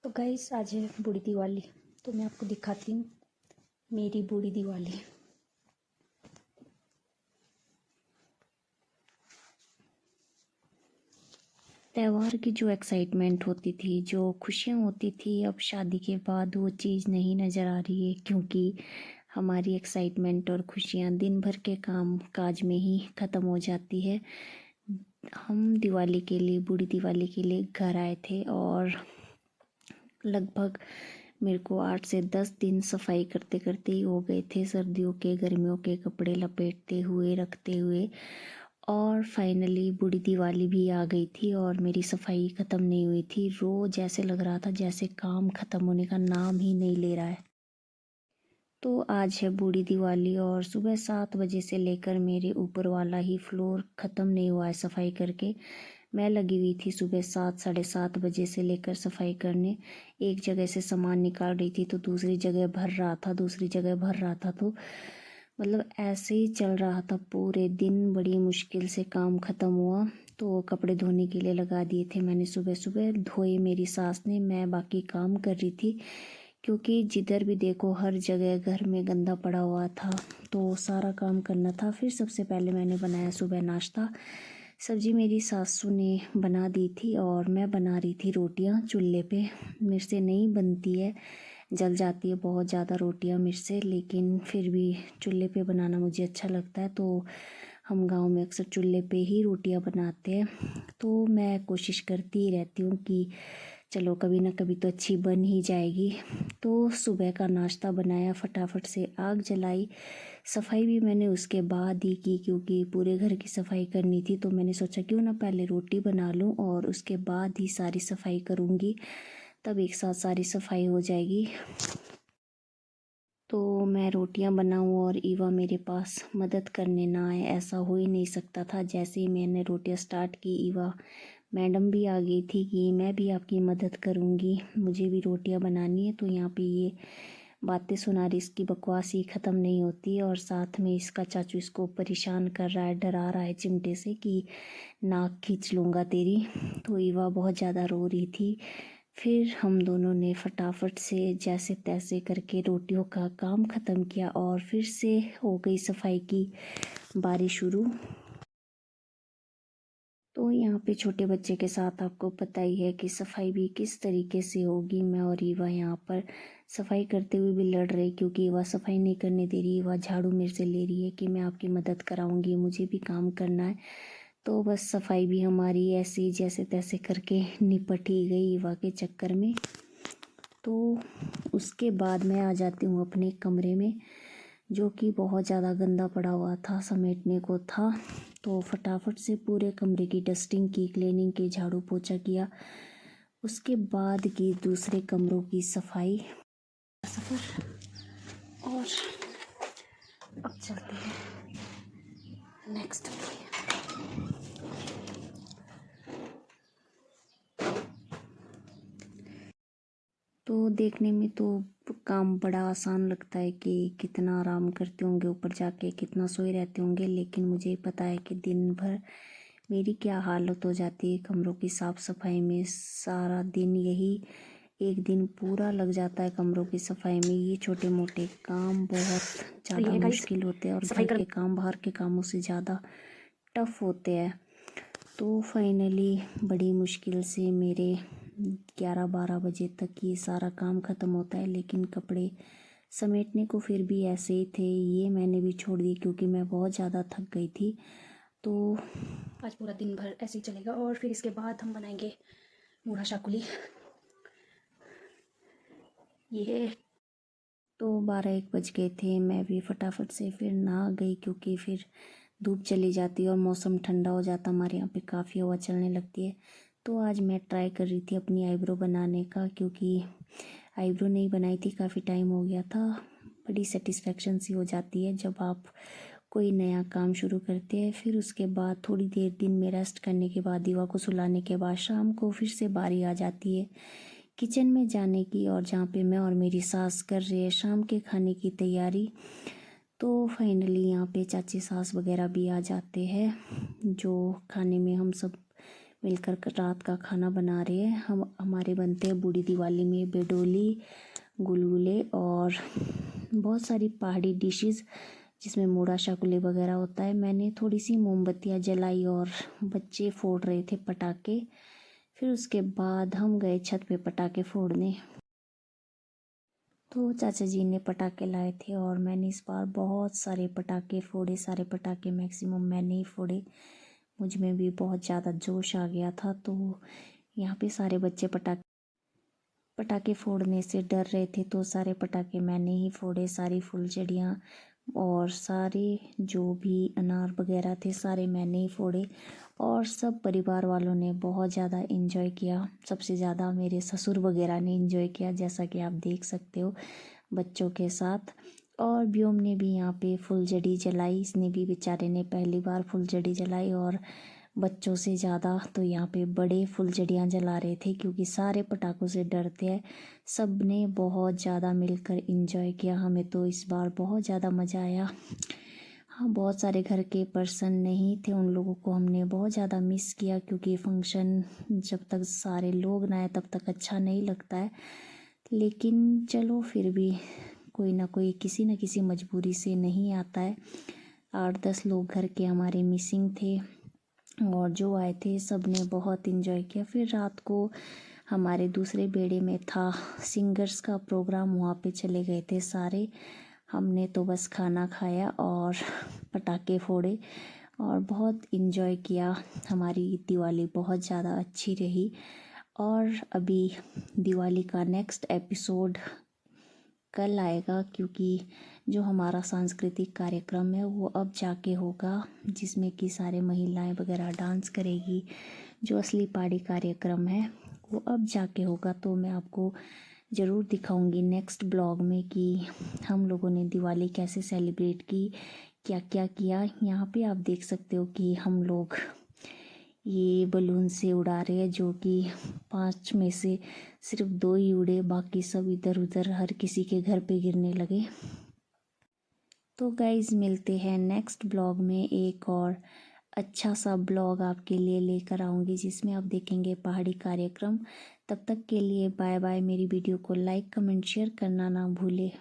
तो गाइस आज है बूढ़ी दिवाली। तो मैं आपको दिखाती हूँ मेरी बूढ़ी दिवाली। त्यौहार की जो एक्साइटमेंट होती थी, जो खुशियाँ होती थी, अब शादी के बाद वो चीज़ नहीं नज़र आ रही है, क्योंकि हमारी एक्साइटमेंट और खुशियाँ दिन भर के काम काज में ही ख़त्म हो जाती है। हम दिवाली के लिए, बूढ़ी दिवाली के लिए घर आए थे और लगभग मेरे को 8 से 10 दिन सफाई करते करते ही हो गए थे, सर्दियों के गर्मियों के कपड़े लपेटते हुए रखते हुए। और फाइनली बूढ़ी दिवाली भी आ गई थी और मेरी सफाई ख़त्म नहीं हुई थी। रोज़ ऐसे लग रहा था जैसे काम ख़त्म होने का नाम ही नहीं ले रहा है। तो आज है बूढ़ी दिवाली और सुबह 7 बजे से लेकर मेरे ऊपर वाला ही फ्लोर ख़त्म नहीं हुआ है सफाई करके। मैं लगी हुई थी सुबह 7 साढ़े 7 बजे से लेकर सफाई करने। एक जगह से सामान निकाल रही थी तो दूसरी जगह भर रहा था, दूसरी जगह भर रहा था। तो मतलब ऐसे ही चल रहा था पूरे दिन। बड़ी मुश्किल से काम ख़त्म हुआ तो कपड़े धोने के लिए लगा दिए थे मैंने। सुबह सुबह धोए मेरी सास ने, मैं बाकी काम कर रही थी, क्योंकि जिधर भी देखो हर जगह घर में गंदा पड़ा हुआ था, तो सारा काम करना था। फिर सबसे पहले मैंने बनाया सुबह नाश्ता। सब्जी मेरी सासू ने बना दी थी और मैं बना रही थी रोटियां चूल्हे पे। मेरे से नहीं बनती है, जल जाती है बहुत ज़्यादा रोटियां मेरे से, लेकिन फिर भी चूल्हे पे बनाना मुझे अच्छा लगता है। तो हम गांव में अक्सर चूल्हे पे ही रोटियां बनाते हैं। तो मैं कोशिश करती ही रहती हूँ कि चलो कभी ना कभी तो अच्छी बन ही जाएगी। तो सुबह का नाश्ता बनाया, फटाफट से आग जलाई। सफाई भी मैंने उसके बाद ही की, क्योंकि पूरे घर की सफाई करनी थी। तो मैंने सोचा क्यों ना पहले रोटी बना लूँ और उसके बाद ही सारी सफाई करूँगी, तब एक साथ सारी सफाई हो जाएगी। तो मैं रोटियां बनाऊं और ईवा मेरे पास मदद करने ना आए, ऐसा हो ही नहीं सकता था। जैसे ही मैंने रोटियां स्टार्ट की, ईवा मैडम भी आ गई थी कि मैं भी आपकी मदद करूंगी, मुझे भी रोटियां बनानी है। तो यहाँ पे ये बातें सुना रही, इसकी बकवास ही ख़त्म नहीं होती। और साथ में इसका चाचू इसको परेशान कर रहा है, डरा रहा है चिमटे से कि नाक खींच लूँगा तेरी। तो ईवा बहुत ज़्यादा रो रही थी। फिर हम दोनों ने फटाफट से जैसे तैसे करके रोटियों का काम ख़त्म किया और फिर से हो गई सफाई की बारी शुरू। तो यहाँ पे छोटे बच्चे के साथ आपको पता ही है कि सफाई भी किस तरीके से होगी। मैं और ईवा यहाँ पर सफाई करते हुए भी लड़ रहे, क्योंकि ईवा सफाई नहीं करने दे रही। ईवा झाड़ू मेरे से ले रही है कि मैं आपकी मदद कराऊंगी, मुझे भी काम करना है। तो बस सफाई भी हमारी ऐसे ही जैसे तैसे करके निपट ही गई ईवा के चक्कर में। तो उसके बाद मैं आ जाती हूँ अपने कमरे में, जो कि बहुत ज़्यादा गंदा पड़ा हुआ था, समेटने को था। तो फटाफट से पूरे कमरे की डस्टिंग की, क्लीनिंग की, झाड़ू पोछा किया। उसके बाद की दूसरे कमरों की सफाई सफर। और अब चलते हैं नेक्स्ट। तो देखने में तो काम बड़ा आसान लगता है कि कितना आराम करते होंगे ऊपर जाके, कितना सोए रहते होंगे, लेकिन मुझे पता है कि दिन भर मेरी क्या हालत हो जाती है कमरों की साफ़ सफाई में। सारा दिन यही एक दिन पूरा लग जाता है कमरों की सफाई में। ये छोटे मोटे काम बहुत ज़्यादा मुश्किल होते हैं और घर के काम बाहर के कामों से ज़्यादा टफ होते हैं। तो फाइनली बड़ी मुश्किल से मेरे 11-12 बजे तक ये सारा काम ख़त्म होता है, लेकिन कपड़े समेटने को फिर भी ऐसे ही थे। ये मैंने भी छोड़ दी क्योंकि मैं बहुत ज़्यादा थक गई थी। तो आज पूरा दिन भर ऐसे ही चलेगा और फिर इसके बाद हम बनाएंगे मूढ़ा शाकुली। ये तो 12-1 बज गए थे। मैं भी फटाफट से फिर नहा गई, क्योंकि फिर धूप चली जाती है और मौसम ठंडा हो जाता। हमारे यहाँ पे काफ़ी हवा चलने लगती है। तो आज मैं ट्राई कर रही थी अपनी आईब्रो बनाने का, क्योंकि आईब्रो नहीं बनाई थी, काफ़ी टाइम हो गया था। बड़ी सेटिस्फेक्शन सी हो जाती है जब आप कोई नया काम शुरू करते हैं। फिर उसके बाद थोड़ी देर दिन में रेस्ट करने के बाद, दीवा को सुलाने के बाद, शाम को फिर से बारी आ जाती है किचन में जाने की, और जहाँ पे मैं और मेरी सास कर रहे हैं शाम के खाने की तैयारी। तो फाइनली यहाँ पे चाची सास वगैरह भी आ जाते हैं, जो खाने में हम सब मिलकर रात का खाना बना रहे हैं। हमारे बनते हैं बूढ़ी दिवाली में बेडोली, गुलगुले और बहुत सारी पहाड़ी डिशेस जिसमें मूड़ा शाकुले वगैरह होता है। मैंने थोड़ी सी मोमबत्तियाँ जलाई और बच्चे फोड़ रहे थे पटाखे। फिर उसके बाद हम गए छत पे पटाखे फोड़ने। तो चाचा जी ने पटाखे लाए थे और मैंने इस बार बहुत सारे पटाखे फोड़े। सारे पटाखे मैक्सिमम मैंने ही फोड़े। मुझ में भी बहुत ज़्यादा जोश आ गया था। तो यहाँ पे सारे बच्चे पटाखे फोड़ने से डर रहे थे, तो सारे पटाखे मैंने ही फोड़े। सारी फुलझड़ियाँ और सारे जो भी अनार वगैरह थे सारे मैंने ही फोड़े और सब परिवार वालों ने बहुत ज़्यादा इन्जॉय किया। सबसे ज़्यादा मेरे ससुर वगैरह ने इन्जॉय किया, जैसा कि आप देख सकते हो बच्चों के साथ। और व्योम ने भी यहाँ पे फुलझड़ी जलाई। इसने भी बेचारे ने पहली बार फुलझड़ी जलाई और बच्चों से ज़्यादा तो यहाँ पे बड़े फुलझड़ियाँ जला रहे थे क्योंकि सारे पटाखों से डरते हैं। सब ने बहुत ज़्यादा मिलकर एंजॉय किया। हमें तो इस बार बहुत ज़्यादा मज़ा आया। हाँ, बहुत सारे घर के पर्सन नहीं थे, उन लोगों को हमने बहुत ज़्यादा मिस किया क्योंकि फंक्शन जब तक सारे लोग ना आए तब तक अच्छा नहीं लगता है। लेकिन चलो फिर भी कोई ना कोई किसी न किसी मजबूरी से नहीं आता है। 8-10 लोग घर के हमारे मिसिंग थे और जो आए थे सब ने बहुत इन्जॉय किया। फिर रात को हमारे दूसरे बेड़े में था सिंगर्स का प्रोग्राम, वहाँ पे चले गए थे सारे। हमने तो बस खाना खाया और पटाखे फोड़े और बहुत इन्जॉय किया। हमारी दिवाली बहुत ज़्यादा अच्छी रही। और अभी दिवाली का नेक्स्ट एपिसोड कल आएगा क्योंकि जो हमारा सांस्कृतिक कार्यक्रम है वो अब जाके होगा, जिसमें कि सारे महिलाएं वगैरह डांस करेगी। जो असली पहाड़ी कार्यक्रम है वो अब जाके होगा। तो मैं आपको ज़रूर दिखाऊंगी नेक्स्ट ब्लॉग में कि हम लोगों ने दिवाली कैसे सेलिब्रेट की, क्या क्या किया। यहाँ पे आप देख सकते हो कि हम लोग ये बलून से उड़ा रहे हैं, जो कि 5 में से सिर्फ 2 ही उड़े, बाकी सब इधर उधर हर किसी के घर पे गिरने लगे। तो गाइज मिलते हैं नेक्स्ट ब्लॉग में। एक और अच्छा सा ब्लॉग आपके लिए लेकर आऊँगी जिसमें आप देखेंगे पहाड़ी कार्यक्रम। तब तक के लिए बाय बाय। मेरी वीडियो को लाइक कमेंट शेयर करना ना भूले।